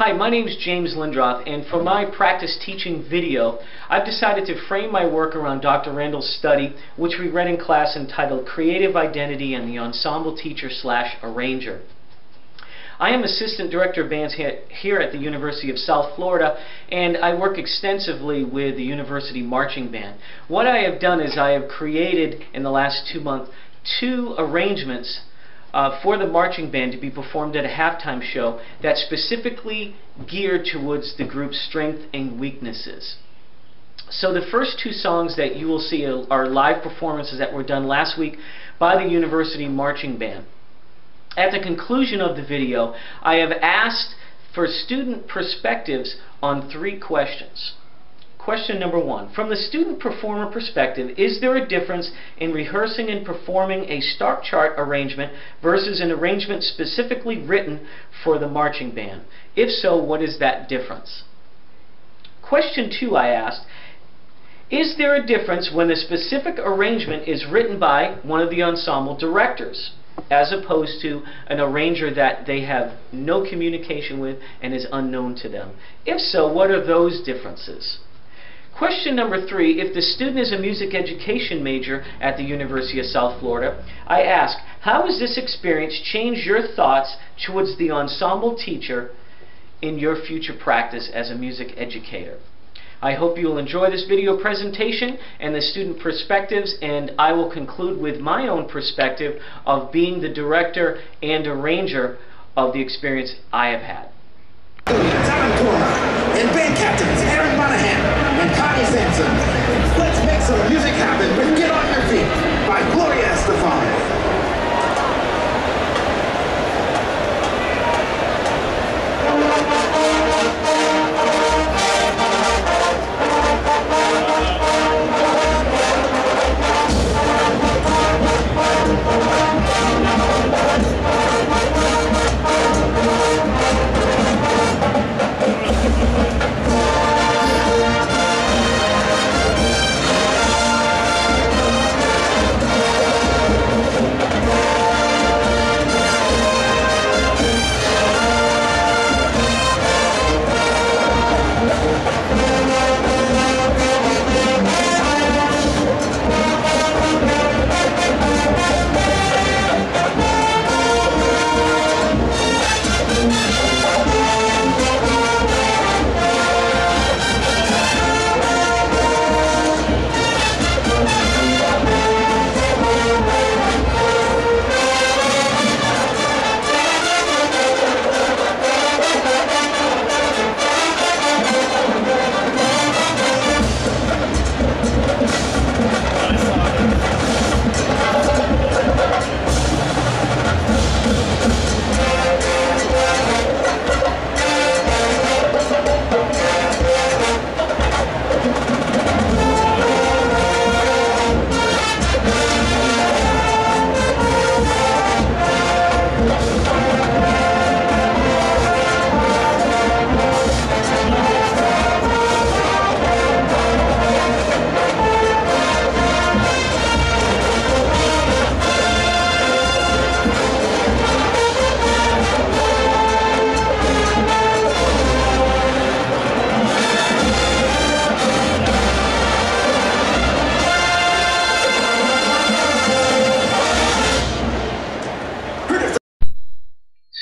Hi, my name is James Lindroth, and for my practice teaching video, I've decided to frame my work around Dr. Randall's study, which we read in class, entitled Creative Identity and the Ensemble Teacher/Arranger. I am Assistant Director of Bands here at the University of South Florida, and I work extensively with the University Marching Band. What I have done is I have created, in the last 2 months, 2 arrangements for the marching band to be performed at a halftime show that's specifically geared towards the group's strengths and weaknesses. So the first 2 songs that you will see are live performances that were done last week by the University Marching Band. At the conclusion of the video, I have asked for student perspectives on 3 questions. Question number 1. From the student performer perspective, is there a difference in rehearsing and performing a stock chart arrangement versus an arrangement specifically written for the marching band? If so, what is that difference? Question 2, I asked, is there a difference when the specific arrangement is written by one of the ensemble directors, as opposed to an arranger that they have no communication with and is unknown to them? If so, what are those differences? Question number 3, if the student is a music education major at the University of South Florida, I ask, how has this experience changed your thoughts towards the ensemble teacher in your future practice as a music educator? I hope you will enjoy this video presentation and the student perspectives, and I will conclude with my own perspective of being the director and arranger of the experience I have had. And band captains Aaron Monahan and Connie Sampson. Let's make some music happen with Get On Your Feet by Gloria Estefan.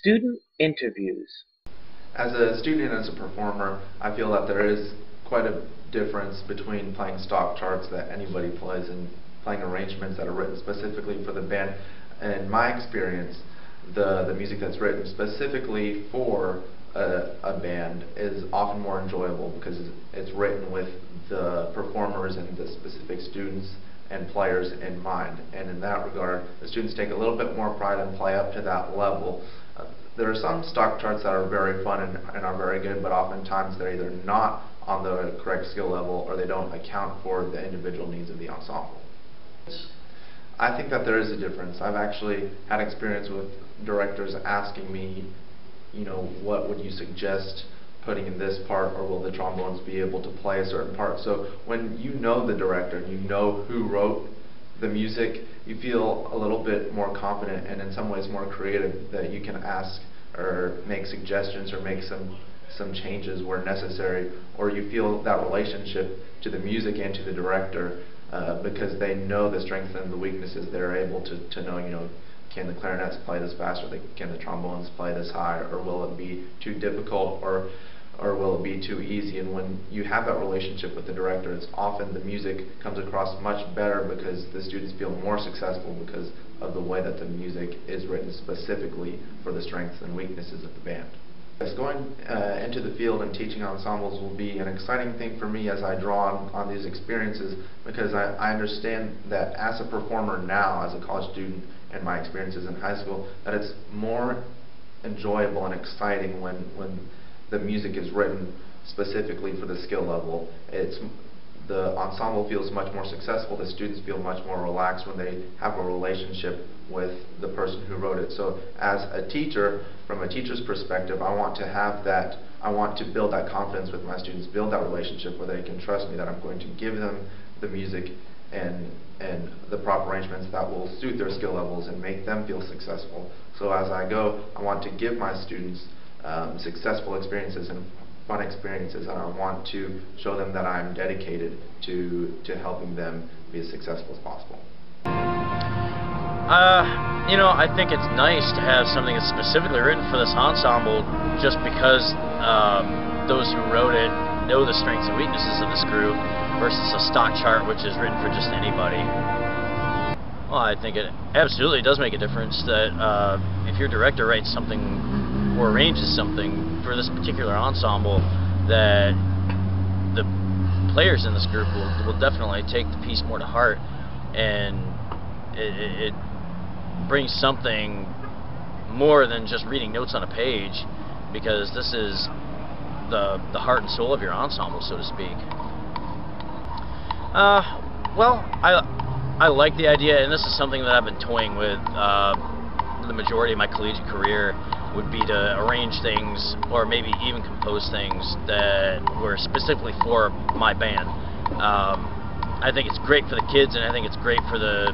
Student interviews. As a student and as a performer, I feel that there is quite a difference between playing stock charts that anybody plays and playing arrangements that are written specifically for the band. In my experience, the music that's written specifically for a band is often more enjoyable because it's written with the performers and the specific students and players in mind. And in that regard, the students take a little bit more pride and play up to that level. There are some stock charts that are very fun and are very good, but oftentimes they're either not on the correct skill level or they don't account for the individual needs of the ensemble. I think that there is a difference. I've actually had experience with directors asking me, what would you suggest putting in this part, or will the trombones be able to play a certain part? So when you know the director and you know who wrote the music, you feel a little bit more confident and in some ways more creative that you can ask or make suggestions or make some some changes where necessary, or you feel that relationship to the music and to the director, because they know the strengths and the weaknesses. They're able to know, you know, can the clarinets play this fast, or can the trombones play this high, or will it be too difficult, or will it be too easy? And when you have that relationship with the director, it's often the music comes across much better because the students feel more successful because of the way that the music is written specifically for the strengths and weaknesses of the band. Yes, going into the field and teaching ensembles will be an exciting thing for me as I draw on these experiences, because I understand that as a performer now, as a college student, and my experiences in high school, that it's more enjoyable and exciting when the music is written specifically for the skill level. The ensemble feels much more successful, the students feel much more relaxed when they have a relationship with the person who wrote it. So as a teacher, from a teacher's perspective, I want to build that confidence with my students, build that relationship where they can trust me that I'm going to give them the music and the proper arrangements that will suit their skill levels and make them feel successful. So as I go, I want to give my students successful experiences and fun experiences, and I want to show them that I'm dedicated to helping them be as successful as possible. You know, I think it's nice to have something that's specifically written for this ensemble, just because those who wrote it know the strengths and weaknesses of this group, versus a stock chart which is written for just anybody. Well, I think it absolutely does make a difference that if your director writes something or arranges something for this particular ensemble, that the players in this group will definitely take the piece more to heart, and it brings something more than just reading notes on a page, because this is the heart and soul of your ensemble, so to speak. Well, I like the idea, and this is something that I've been toying with the majority of my collegiate career, would be to arrange things, or maybe even compose things that were specifically for my band. I think it's great for the kids, and I think it's great for the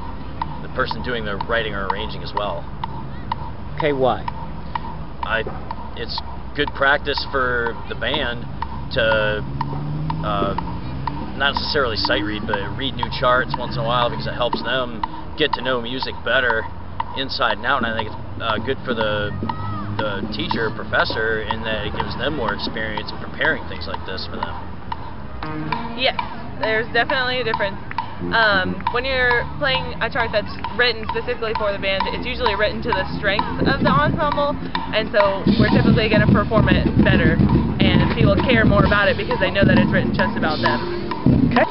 person doing the writing or arranging as well. Okay, why? It's good practice for the band to not necessarily sight read, but read new charts once in a while, because it helps them get to know music better inside and out, and I think it's good for the teacher, professor, in that it gives them more experience in preparing things like this for them. Yes, there's definitely a difference. When you're playing a chart that's written specifically for the band, it's usually written to the strengths of the ensemble, and so we're typically going to perform it better, and people care more about it because they know that it's written just about them. Okay.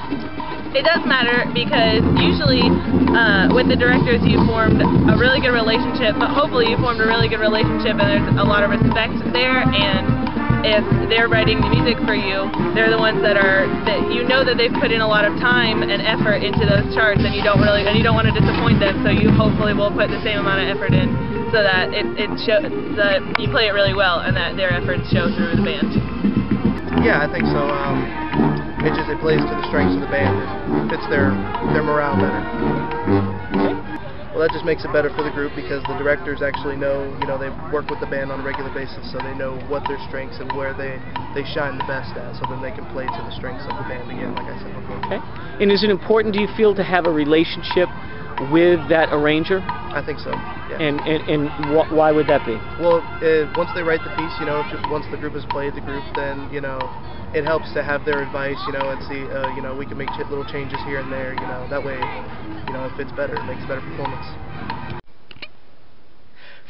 It does matter because usually with the directors you formed a really good relationship, but hopefully you formed a really good relationship and there's a lot of respect there, and if they're writing the music for you, they're the ones that you know that they've put in a lot of time and effort into those charts, and you don't want to disappoint them, so you hopefully will put the same amount of effort in so that it shows that you play it really well and that their efforts show through the band. Yeah, I think so. It plays to the strengths of the band. It fits their morale better. Okay. Well, that just makes it better for the group because the directors actually know, they work with the band on a regular basis, so they know what their strengths and where they shine the best at, so then they can play to the strengths of the band again, like I said before. Okay. And is it important, do you feel, to have a relationship with that arranger? I think so, yeah. And why would that be? Well, once they write the piece, once the group has played the group, then, it helps to have their advice, and see, we can make little changes here and there, that way, it fits better, it makes a better performance.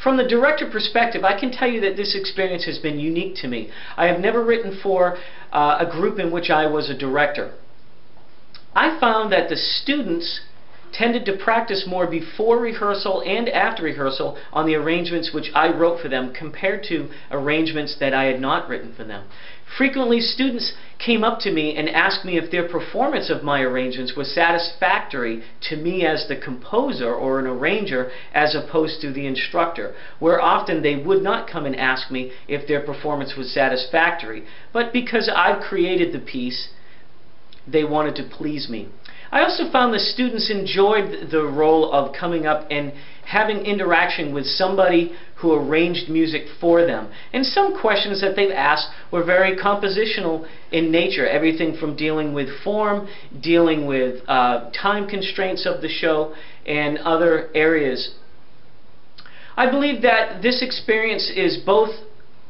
From the director perspective, I can tell you that this experience has been unique to me. I have never written for a group in which I was a director. I found that the students tended to practice more before rehearsal and after rehearsal on the arrangements which I wrote for them compared to arrangements that I had not written for them. Frequently, students came up to me and asked me if their performance of my arrangements was satisfactory to me as the composer or an arranger as opposed to the instructor, where often they would not come and ask me if their performance was satisfactory, but because I've created the piece, they wanted to please me. I also found the students enjoyed the role of coming up and having interaction with somebody who arranged music for them. And some questions that they've asked were very compositional in nature, everything from dealing with form, dealing with time constraints of the show, and other areas. I believe that this experience is both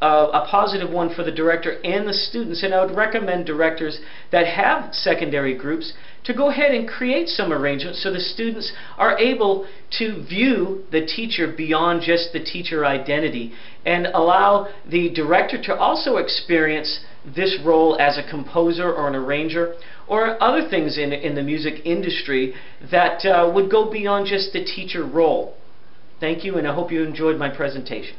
a positive one for the director and the students, and I would recommend directors that have secondary groups to go ahead and create some arrangements so the students are able to view the teacher beyond just the teacher identity, and allow the director to also experience this role as a composer or an arranger or other things in the music industry that would go beyond just the teacher role. Thank you, and I hope you enjoyed my presentation.